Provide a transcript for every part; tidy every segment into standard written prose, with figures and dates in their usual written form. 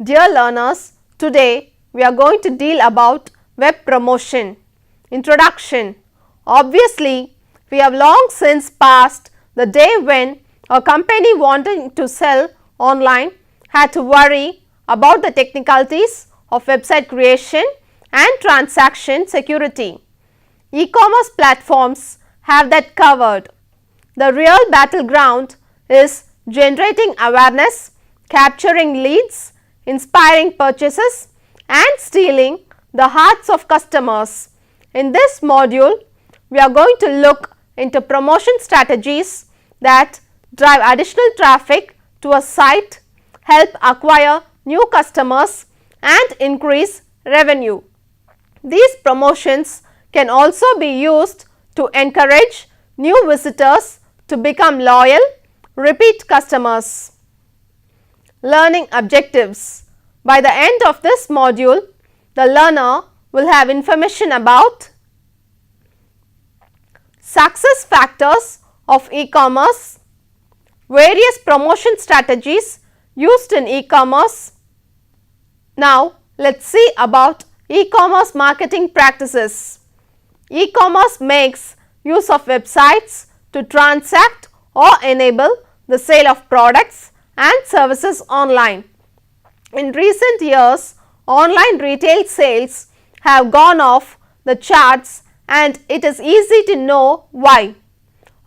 Dear learners, today we are going to deal about web promotion. Introduction. Obviously, we have long since passed the day when a company wanting to sell online had to worry about the technicalities of website creation and transaction security. E-commerce platforms have that covered. The real battleground is generating awareness, capturing leads, inspiring purchases and stealing the hearts of customers. In this module, we are going to look into promotion strategies that drive additional traffic to a site, help acquire new customers and increase revenue. These promotions can also be used to encourage new visitors to become loyal, repeat customers. Learning objectives. By the end of this module, the learner will have information about success factors of e-commerce, various promotion strategies used in e-commerce. Now, let us see about e-commerce marketing practices. E-commerce makes use of websites to transact or enable the sale of products and services online. In recent years, online retail sales have gone off the charts and it is easy to know why.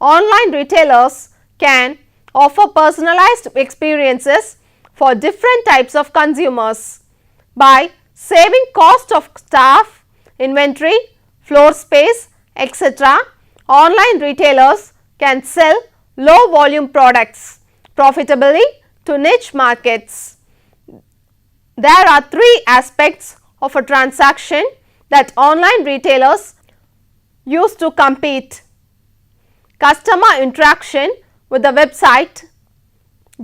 Online retailers can offer personalized experiences for different types of consumers. By saving cost of staff, inventory, floor space, etc., online retailers can sell low volume products profitably to niche markets. There are three aspects of a transaction that online retailers use to compete: customer interaction with the website,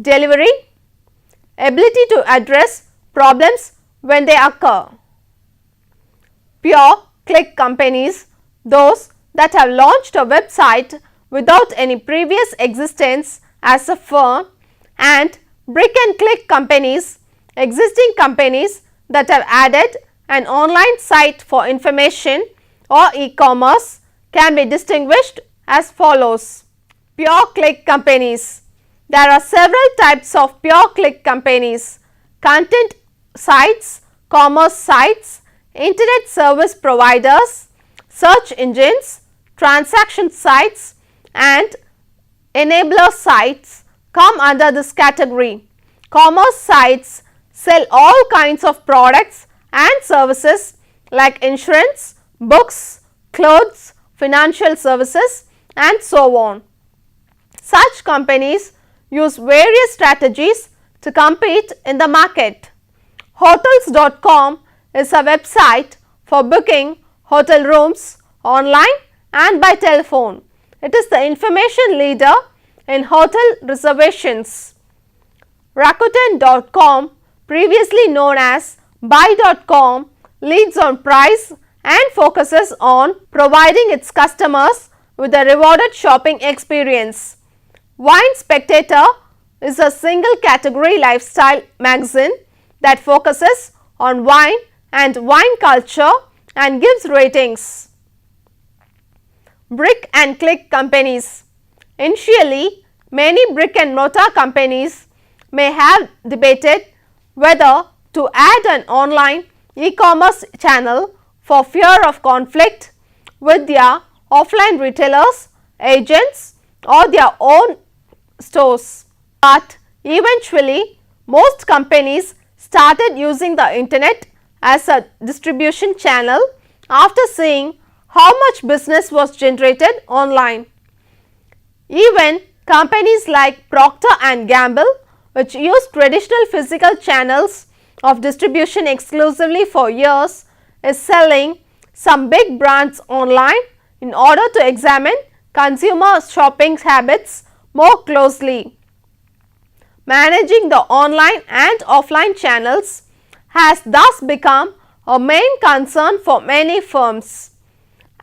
delivery, ability to address problems when they occur. Pure click companies, those that have launched a website without any previous existence as a firm, and brick and click companies, existing companies that have added an online site for information or e-commerce, can be distinguished as follows. Pure click companies. There are several types of pure click companies: content sites, commerce sites, internet service providers, search engines, transaction sites and enabler sites come under this category. Commerce sites sell all kinds of products and services like insurance, books, clothes, financial services and so on. Such companies use various strategies to compete in the market. Hotels.com is a website for booking hotel rooms online and by telephone. It is the information leader in hotel reservations. Rakuten.com, previously known as Buy.com, leads on price and focuses on providing its customers with a rewarded shopping experience. Wine Spectator is a single category lifestyle magazine that focuses on wine and wine culture and gives ratings. Brick and click companies. Initially, many brick and mortar companies may have debated whether to add an online e-commerce channel for fear of conflict with their offline retailers, agents or their own stores. But eventually, most companies started using the internet as a distribution channel after seeing how much business was generated online. Even companies like Procter & Gamble, which used traditional physical channels of distribution exclusively for years, is selling some big brands online in order to examine consumer shopping habits more closely. Managing the online and offline channels has thus become a main concern for many firms.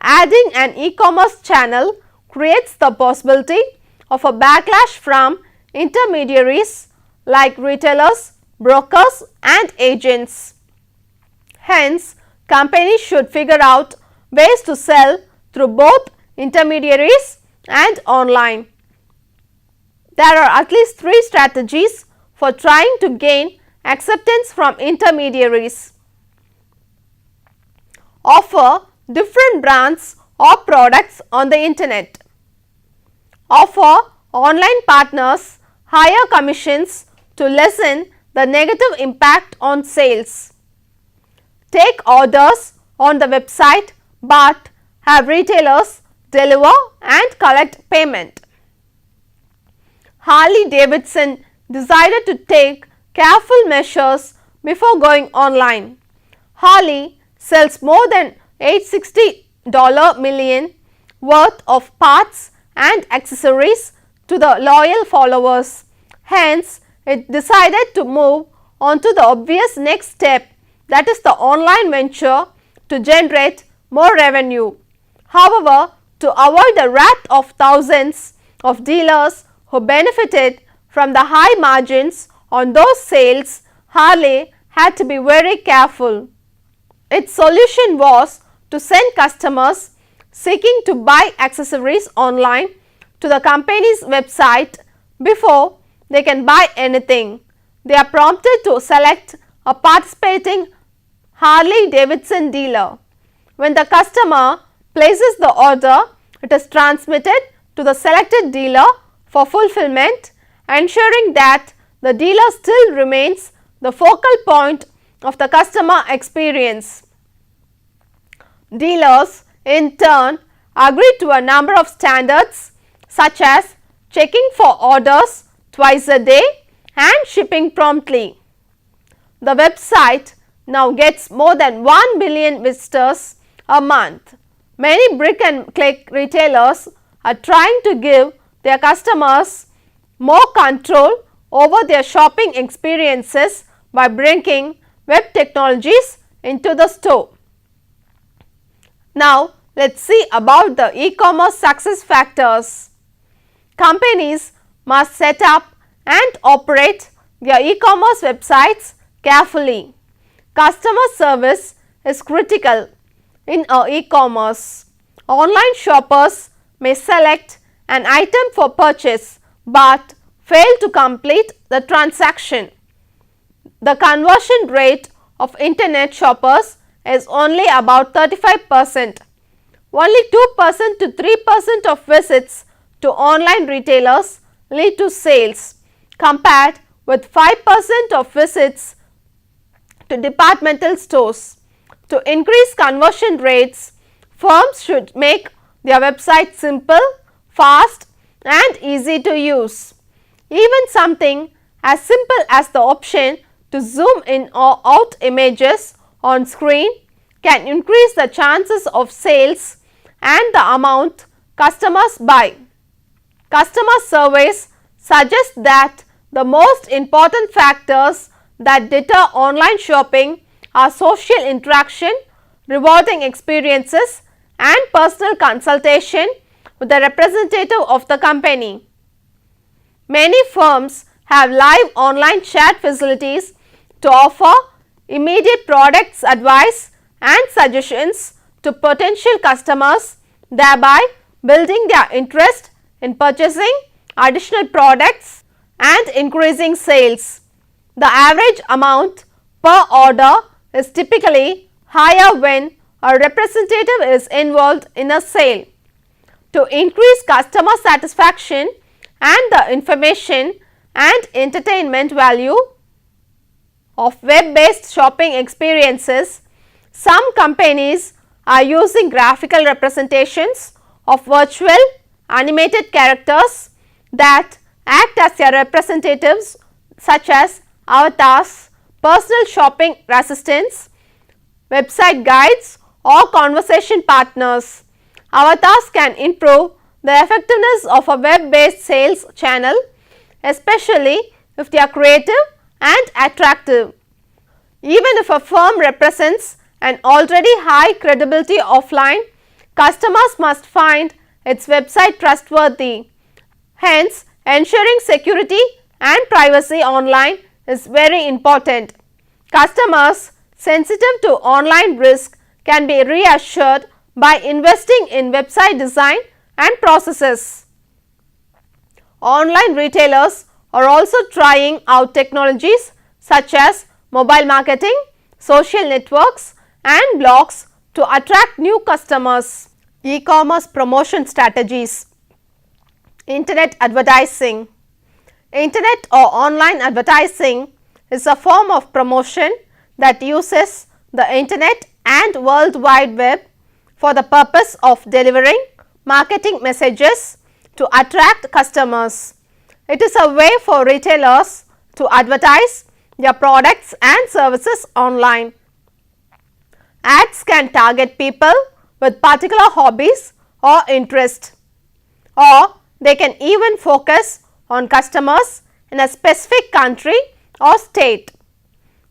Adding an e-commerce channel creates the possibility of a backlash from intermediaries like retailers, brokers and agents. Hence, companies should figure out ways to sell through both intermediaries and online. There are at least 3 strategies for trying to gain acceptance from intermediaries. Offer different brands or products on the internet. Offer online partners higher commissions to lessen the negative impact on sales. Take orders on the website but have retailers deliver and collect payment. Harley-Davidson decided to take careful measures before going online. Harley sells more than $860 million worth of parts and accessories to the loyal followers. Hence, it decided to move on to the obvious next step, that is the online venture, to generate more revenue. However, to avoid the wrath of thousands of dealers who benefited from the high margins on those sales, Harley had to be very careful. Its solution was to send customers seeking to buy accessories online to the company's website before they can buy anything. They are prompted to select a participating Harley-Davidson dealer. When the customer places the order, it is transmitted to the selected dealer for fulfillment, ensuring that the dealer still remains the focal point of the customer experience. Dealers in turn agree to a number of standards such as checking for orders twice a day and shipping promptly. The website now gets more than 1 billion visitors a month. Many brick and click retailers are trying to give their customers more control over their shopping experiences by bringing web technologies into the store. Now, let us see about the e-commerce success factors. Companies must set up and operate their e-commerce websites carefully. Customer service is critical in e-commerce. Online shoppers may select an item for purchase but fail to complete the transaction. The conversion rate of internet shoppers is only about 35%. Only 2% to 3% of visits to online retailers lead to sales, compared with 5% of visits to departmental stores. To increase conversion rates, firms should make their website simple, fast and easy to use. Even something as simple as the option to zoom in or out images on screen can increase the chances of sales and the amount customers buy. Customer surveys suggest that the most important factors that deter online shopping are social interaction, rewarding experiences and personal consultation with the representative of the company. Many firms have live online chat facilities to offer immediate products advice and suggestions to potential customers, thereby building their interest in purchasing additional products and increasing sales. The average amount per order is typically higher when a representative is involved in a sale. To increase customer satisfaction and the information and entertainment value of web-based shopping experiences, some companies are using graphical representations of virtual animated characters that act as their representatives, such as avatars, personal shopping assistants, website guides or conversation partners. Avatars can improve the effectiveness of a web-based sales channel, especially if they are creative and attractive. Even if a firm represents an already high credibility offline, customers must find its website trustworthy. Hence, ensuring security and privacy online is very important. Customers sensitive to online risk can be reassured by investing in website design and processes. Online retailers are also trying out technologies such as mobile marketing, social networks and blogs to attract new customers. E-commerce promotion strategies. Internet advertising. Internet or online advertising is a form of promotion that uses the internet and World Wide Web for the purpose of delivering marketing messages to attract customers. It is a way for retailers to advertise their products and services online. Ads can target people with particular hobbies or interests, or they can even focus on customers in a specific country or state.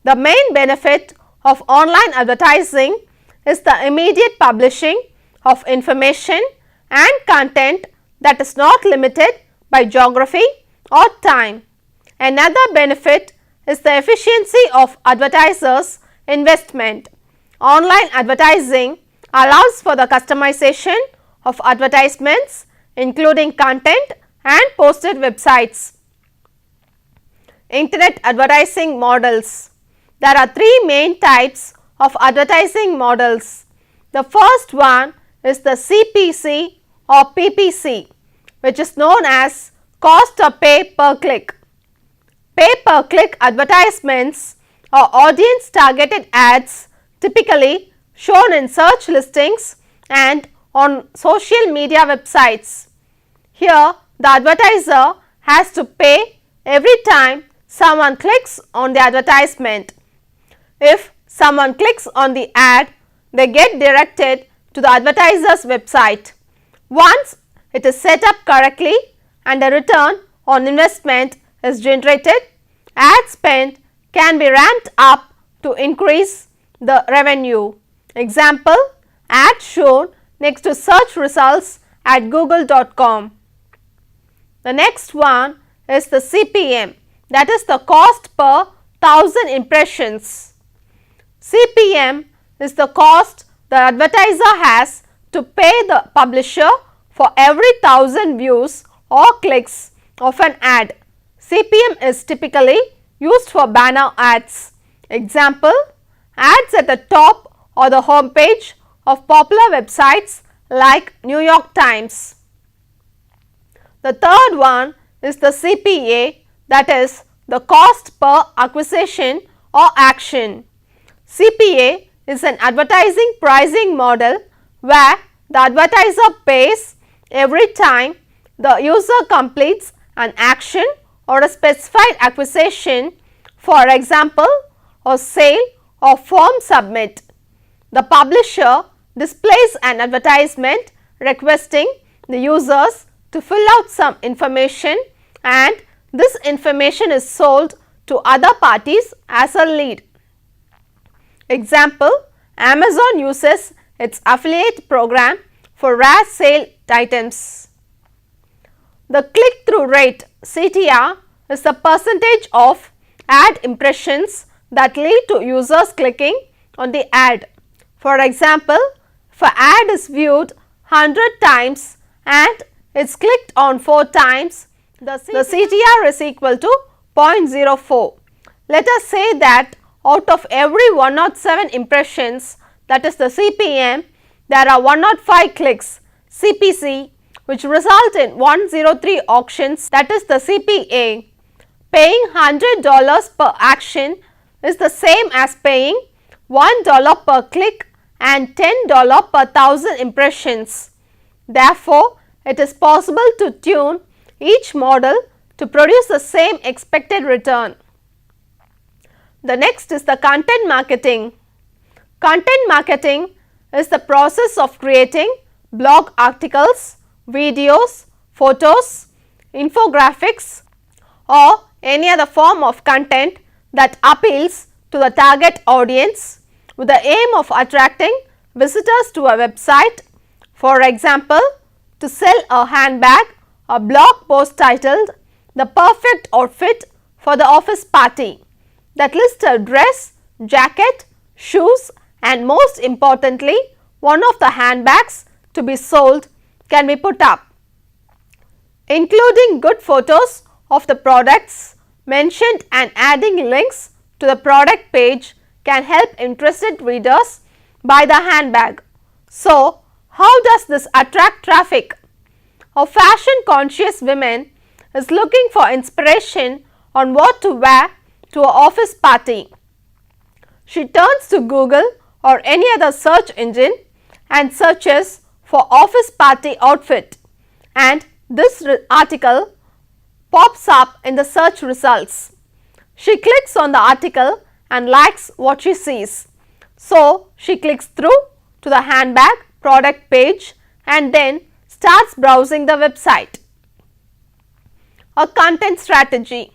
The main benefit of online advertising is the immediate publishing of information and content that is not limited by geography or time. Another benefit is the efficiency of advertisers' investment. Online advertising allows for the customization of advertisements, including content and posted websites. Internet advertising models. There are three main types of advertising models. The first one is the CPC or PPC, which is known as cost or pay per click. Pay per click advertisements or audience targeted ads typically shown in search listings and on social media websites. Here the advertiser has to pay every time someone clicks on the advertisement. If someone clicks on the ad, they get directed to the advertiser's website. Once it is set up correctly and a return on investment is generated, ad spend can be ramped up to increase the revenue. Example, ad shown next to search results at google.com. The next one is the CPM, that is the cost per 1000 impressions. CPM is the cost the advertiser has to pay the publisher for every 1000 views or clicks of an ad. CPM is typically used for banner ads. Example, ads at the top or the home page of popular websites like New York Times. The third one is the CPA, that is the cost per acquisition or action. CPA is an advertising pricing model where the advertiser pays every time the user completes an action or a specified acquisition, for example, a sale or form submit. The publisher displays an advertisement requesting the users to fill out some information, and this information is sold to other parties as a lead. Example, Amazon uses its affiliate program for rare sale items. The click-through rate (CTR) is the percentage of ad impressions that lead to users clicking on the ad. For example, if an ad is viewed 100 times and it's clicked on 4 times, the CTR is equal to 0.04. Let us say that out of every 107 impressions, that is the CPM, there are 105 clicks, CPC, which result in 103 auctions, that is the CPA. Paying $100 per action is the same as paying $1 per click and $10 per 1000 impressions. Therefore, it is possible to tune each model to produce the same expected return. The next is the content marketing. Content marketing is the process of creating blog articles, videos, photos, infographics or any other form of content that appeals to the target audience with the aim of attracting visitors to a website. For example, to sell a handbag, a blog post titled "The Perfect Outfit for the office party that lists a dress, jacket, shoes and most importantly one of the handbags to be sold can be put up. Including good photos of the products mentioned and adding links to the product page can help interested readers buy the handbag. So, how does this attract traffic? A fashion conscious woman is looking for inspiration on what to wear to an office party. She turns to Google or any other search engine and searches for office party outfit, and this article pops up in the search results. She clicks on the article and likes what she sees. So, she clicks through to the handbag product page and then starts browsing the website. A content strategy.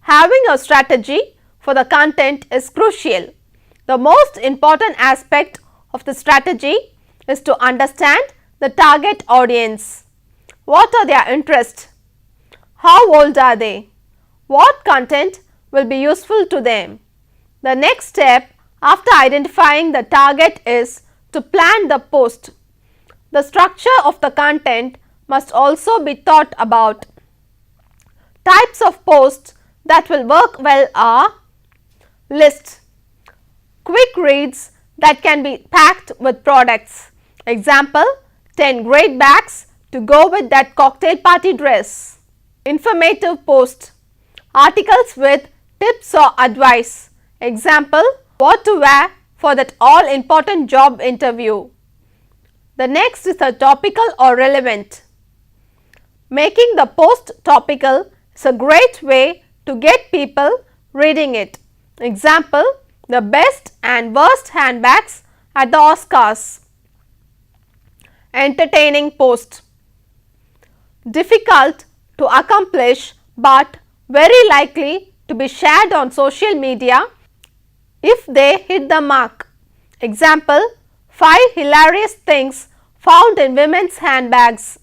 Having a strategy for the content is crucial. The most important aspect of the strategy is to understand the target audience. What are their interests? How old are they? What content will be useful to them? The next step after identifying the target is to plan the post. The structure of the content must also be thought about. Types of posts that will work well are list, quick reads that can be packed with products. Example, 10 great bags to go with that cocktail party dress. Informative post, articles with tips or advice. Example, what to wear for that all important job interview. The next is a topical or relevant. Making the post topical is a great way to get people reading it. Example, the best and worst handbags at the Oscars. Entertaining post, difficult to accomplish but very likely to be shared on social media if they hit the mark. Example, 5 hilarious things found in women's handbags.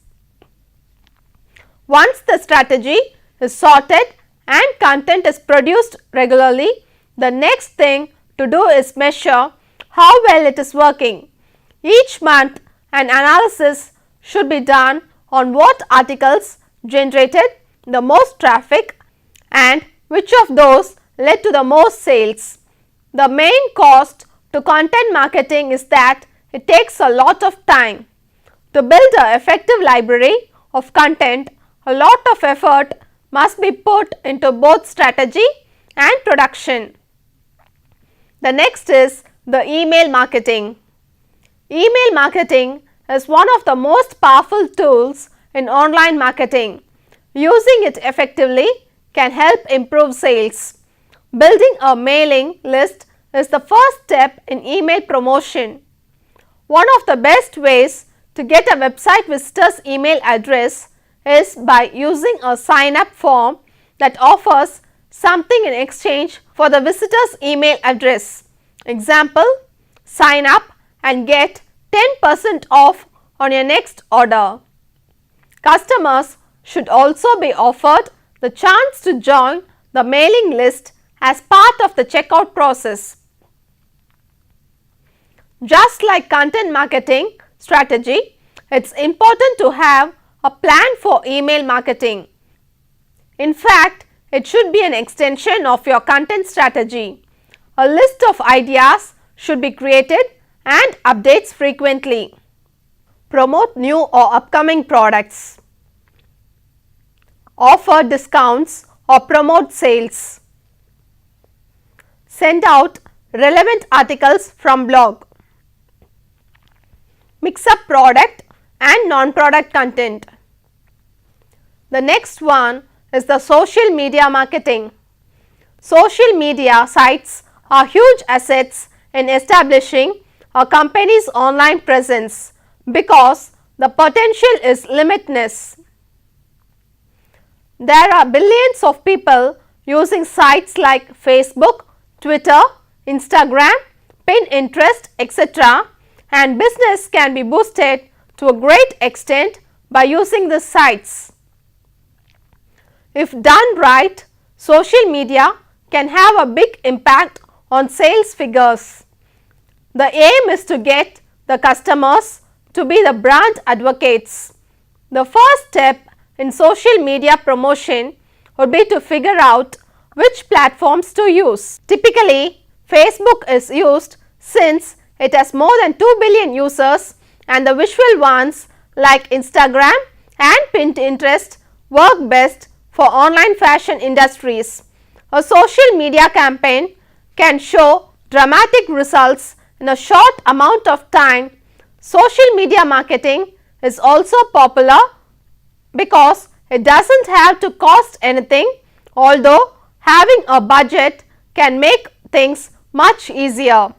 Once the strategy is sorted and content is produced regularly, the next thing to do is measure how well it is working. Each month an analysis should be done on what articles generated the most traffic and which of those led to the most sales. The main cost to content marketing is that it takes a lot of time. To build an effective library of content, a lot of effort must be put into both strategy and production. The next is the email marketing. Email marketing is one of the most powerful tools in online marketing. Using it effectively can help improve sales. Building a mailing list is the first step in email promotion. One of the best ways to get a website visitor's email address is by using a sign up form that offers something in exchange for the visitor's email address. Example, sign up and get 10% off on your next order. Customers should also be offered the chance to join the mailing list as part of the checkout process. Just like content marketing strategy, it's important to have a plan for email marketing. In fact, it should be an extension of your content strategy. A list of ideas should be created and updates frequently. Promote new or upcoming products. Offer discounts or promote sales. Send out relevant articles from blog. Mix up product and non-product content. The next one is the social media marketing. Social media sites are huge assets in establishing a company's online presence because the potential is limitless. There are billions of people using sites like Facebook, Twitter, Instagram, Pinterest, etc. and business can be boosted to a great extent by using these sites. If done right, social media can have a big impact on sales figures. The aim is to get the customers to be the brand advocates. The first step in social media promotion would be to figure out which platforms to use. Typically, Facebook is used since it has more than 2 billion users, and the visual ones like Instagram and Pinterest work best for online fashion industries. A social media campaign can show dramatic results in a short amount of time. Social media marketing is also popular because it doesn't have to cost anything, although having a budget can make things much easier.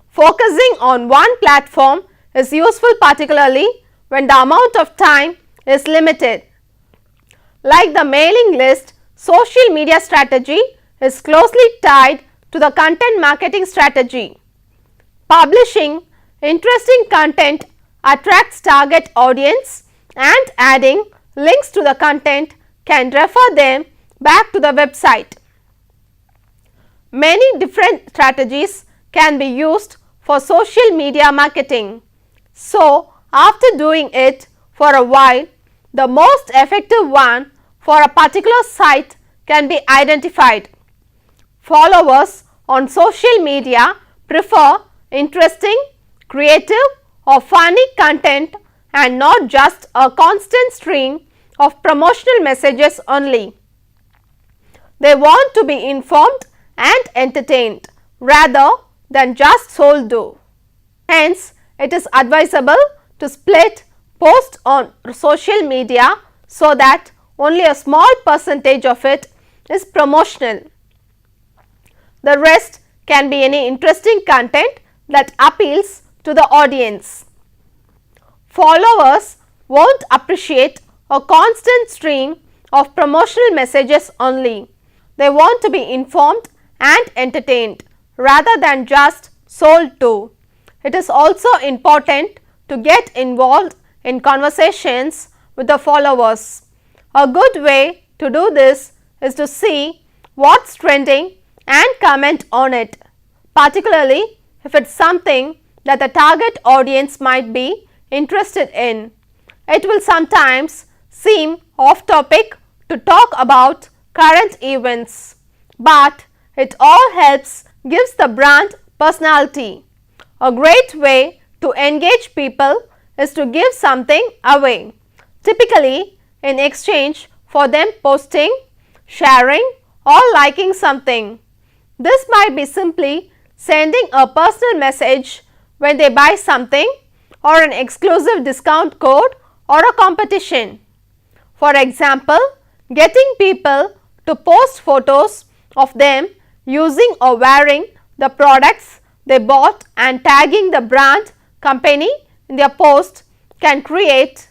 Focusing on one platform is useful, particularly when the amount of time is limited. Like the mailing list, social media strategy is closely tied to the content marketing strategy. Publishing interesting content attracts target audience, and adding links to the content can refer them back to the website. Many different strategies can be used for social media marketing. So, after doing it for a while, the most effective one for a particular site can be identified. Followers on social media prefer interesting, creative or funny content and not just a constant stream of promotional messages only. They want to be informed and entertained rather than just sold to. Hence, it is advisable to split posts on social media so that only a small percentage of it is promotional. The rest can be any interesting content that appeals to the audience. Followers won't appreciate a constant stream of promotional messages only. They want to be informed and entertained rather than just sold to. It is also important to get involved in conversations with the followers. A good way to do this is to see what's trending and comment on it, particularly if it's something that the target audience might be interested in. It will sometimes seem off topic to talk about current events, but it all helps gives the brand personality. A great way to engage people is to give something away, typically in exchange for them posting, sharing or liking something. This might be simply sending a personal message when they buy something, or an exclusive discount code or a competition. For example, getting people to post photos of them using or wearing the products they bought and tagging the brand company in their post can create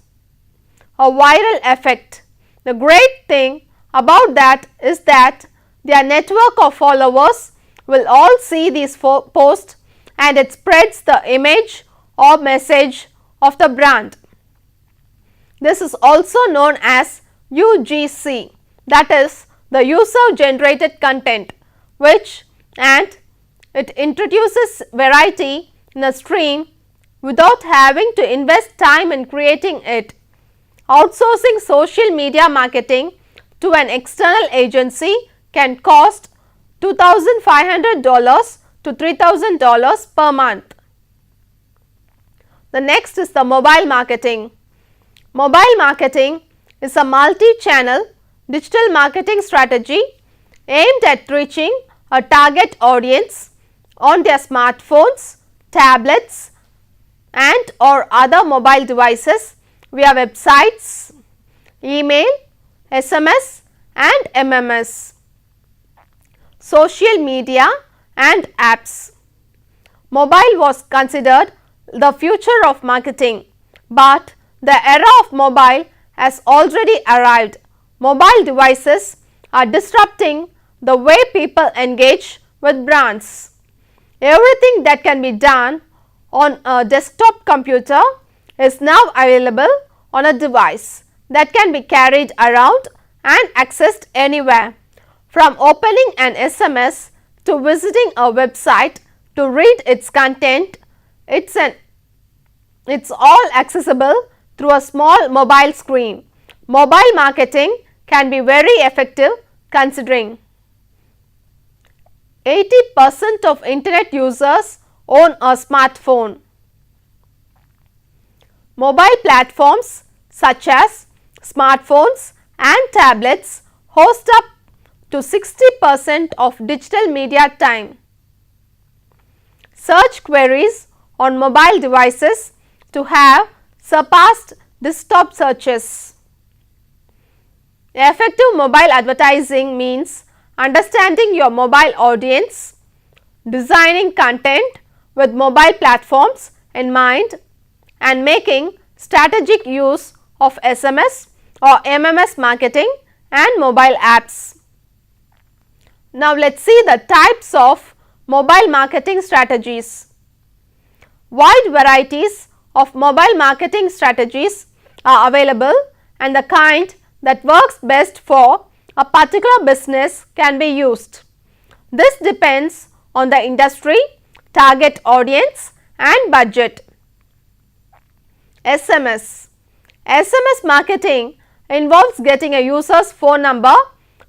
a viral effect. The great thing about that is that their network of followers will all see these posts and it spreads the image or message of the brand. This is also known as UGC, that is the user generated content, and it introduces variety in a stream without having to invest time in creating it. Outsourcing social media marketing to an external agency can cost $2,500 to $3,000 per month. The next is the mobile marketing. Mobile marketing is a multi-channel digital marketing strategy aimed at reaching a target audience on their smartphones, tablets and or other mobile devices via websites, email, SMS and MMS, social media and apps. Mobile was considered the future of marketing, but the era of mobile has already arrived. Mobile devices are disrupting the way people engage with brands. Everything that can be done on a desktop computer is now available on a device that can be carried around and accessed anywhere. From opening an SMS to visiting a website to read its content, it's all accessible through a small mobile screen. Mobile marketing can be very effective considering 80% of internet users own a smartphone. Mobile platforms such as smartphones and tablets host up to 60% of digital media time. Search queries on mobile devices to have surpassed desktop searches. Effective mobile advertising means understanding your mobile audience, designing content with mobile platforms in mind, and making strategic use of SMS or MMS marketing and mobile apps. Now let's see the types of mobile marketing strategies. Wide varieties of mobile marketing strategies are available, and the kind that works best for a particular business can be used. This depends on the industry, target audience and budget. SMS. SMS marketing involves getting a user's phone number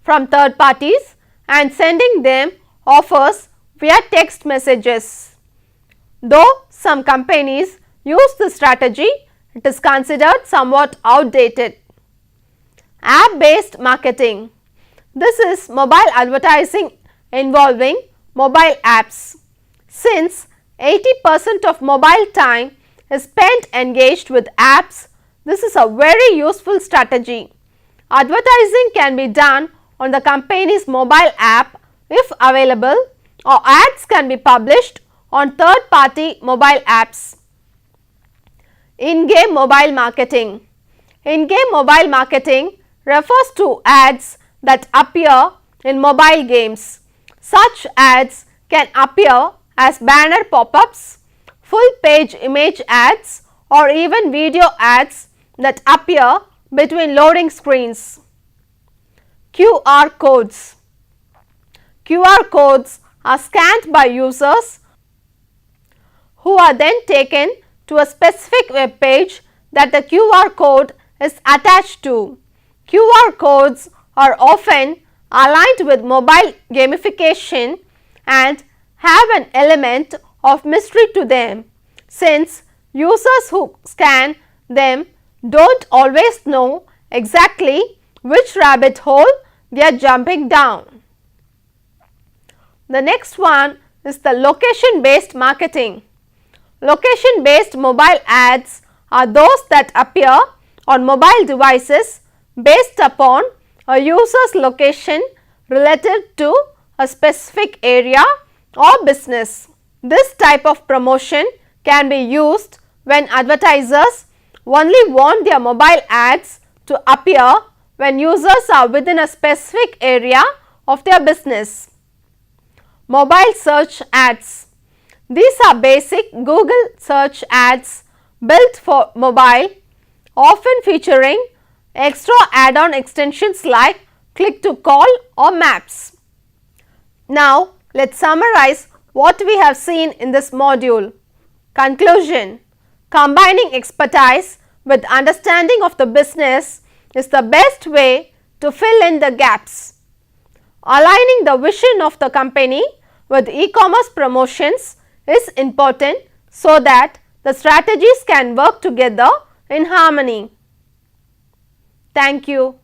from third parties and sending them offers via text messages. Though some companies use this strategy, it is considered somewhat outdated. App-based marketing. This is mobile advertising involving mobile apps. Since 80% of mobile time is spent engaged with apps, this is a very useful strategy. Advertising can be done on the company's mobile app if available, or ads can be published on third-party mobile apps. In-game mobile marketing. In-game mobile marketing refers to ads that appear in mobile games. Such ads can appear as banner pop-ups, full page image ads, or even video ads that appear between loading screens. QR codes. QR codes are scanned by users who are then taken to a specific web page that the QR code is attached to. QR codes are often aligned with mobile gamification and have an element of mystery to them, since users who scan them don't always know exactly which rabbit hole they are jumping down. The next one is the location based marketing. Location based mobile ads are those that appear on mobile devices based upon a user's location relative to a specific area or business. This type of promotion can be used when advertisers only want their mobile ads to appear when users are within a specific area of their business. Mobile search ads. These are basic Google search ads built for mobile, often featuring extra add-on extensions like click to call or maps. Now let's summarize what we have seen in this module. Conclusion: combining expertise with understanding of the business is the best way to fill in the gaps. Aligning the vision of the company with e-commerce promotions is important so that the strategies can work together in harmony. Thank you.